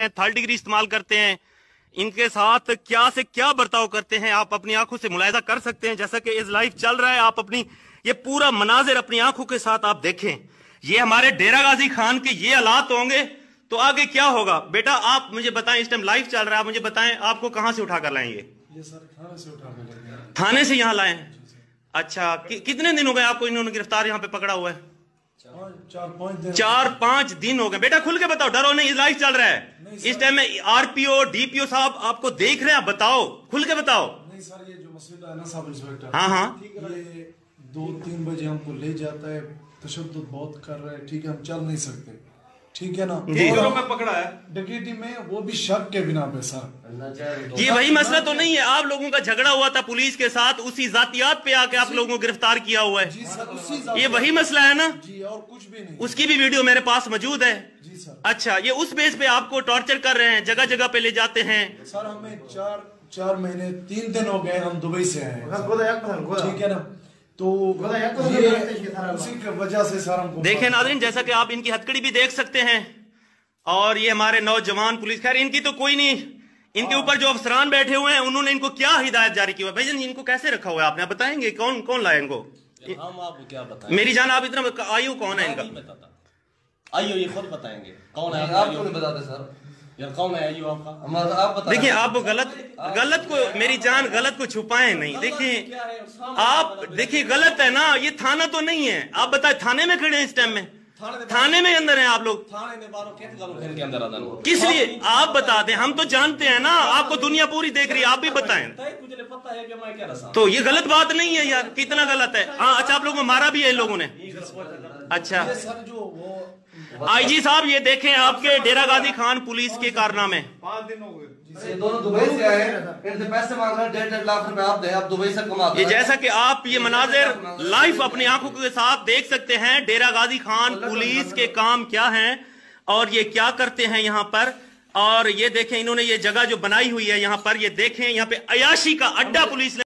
Third degree इस्तेमाल करते हैं, इनके साथ क्या से क्या बर्ताव करते हैं आप अपनी आंखों से मुलाहिजा कर सकते हैं। जैसा कि इस लाइव चल रहा है, आप अपनी ये पूरा मनाजिर अपनी आंखों के साथ आप देखें। ये हमारे डेरा गाजी खान के ये हालात होंगे तो आगे क्या होगा। बेटा आप मुझे बताएं, इस टाइम लाइव चल रहा है, आप मुझे बताएं आपको कहां से उठा कर लाएंगे? ये सर थाने से उठा कर लाए। थाने से यहाँ लाए हैं? अच्छा, कितने दिन हो गए आपको इन्होंने गिरफ्तार यहाँ पे पकड़ा हुआ है? 4-5 दिन हो गए। बेटा खुल के बताओ, डरो नहीं, लाइव चल रहा है। इस टाइम में आरपीओ डीपीओ साहब आपको देख रहे हैं, बताओ, खुल के बताओ। नहीं सर, ये जो मसला है ना सब इंस्पेक्टर, हाँ, ये 2-3 बजे हमको ले जाता है, तशद्दुद बहुत कर रहा है, ठीक है, हम चल नहीं सकते, ठीक है ना। में पकड़ा है डकैती में, वो भी शक के बिना पे सर। ये वही मसला तो नहीं है, आप लोगों का झगड़ा हुआ था पुलिस के साथ, उसी जातियात पे आके आप लोगों को गिरफ्तार किया हुआ है। जी सर, उसी ये वही मसला है ना जी, और कुछ भी नहीं। उसकी भी वीडियो मेरे पास मौजूद है जी सर। अच्छा, ये उस बेस पे आपको टॉर्चर कर रहे हैं, जगह जगह पे ले जाते हैं। सर हमें 4 महीने 3 दिन हो गए, हम दुबई से आए हैं, ठीक है ना, तो ये उसी की वजह से सर हमको। देखें नाज़रीन, जैसा कि आप इनकी हथकड़ी भी देख सकते हैं, और ये हमारे नौजवान पुलिस, खैर इनकी तो कोई नहीं, इनके ऊपर जो अफसरान बैठे हुए हैं उन्होंने इनको क्या हिदायत जारी की हुई है? भाईजान इनको कैसे रखा हुआ है आपने, आप बताएंगे कौन कौन लाए इनको? हम आपको क्या बताएं? मेरी जान, आप इतना आयु कौन है इनका? आइयो ये खुद बताएंगे कौन है। आपको नहीं बताते सर, यार कौन है आइयो आपका? आप बताएं। देखिए आप गलत को, मेरी जान, गलत को छुपाएं नहीं। देखिए आप देखिए, गलत है ना, ये थाना तो नहीं है। आप बताएं, थाने में खड़े हैं इस टाइम में, थाने में अंदर हैं आप लोग, थाने में बारो के अंदर आना किस लिए आप बता दें, हम तो जानते हैं ना, आपको दुनिया पूरी देख रही है, आप भी बताएं। मुझे पता है कि मैं क्या रहा। तो ये गलत बात नहीं है यार, कितना गलत है। हाँ अच्छा, आप लोगों को मारा भी है इन लोगों ने? अच्छा सर जो वो आईजी साहब, ये देखें आपके डेरा गाजी खान पुलिस के कारनामे। 5 दिन हो गए, ये दोनों दुबई से आए, इनसे पैसे मांग रहे हैं, 1.5 लाख रुपए आप दे, आप दुबई से कमाते हैं। ये जैसा कि आप ये मनाजिर लाइव अपनी आंखों के साथ देख सकते हैं, डेरा गाजी खान पुलिस के काम क्या हैं और ये क्या करते हैं यहाँ पर। और ये देखें, इन्होंने ये जगह जो बनाई हुई है यहाँ पर, ये देखें, यहाँ पे अयाशी का अड्डा पुलिस ने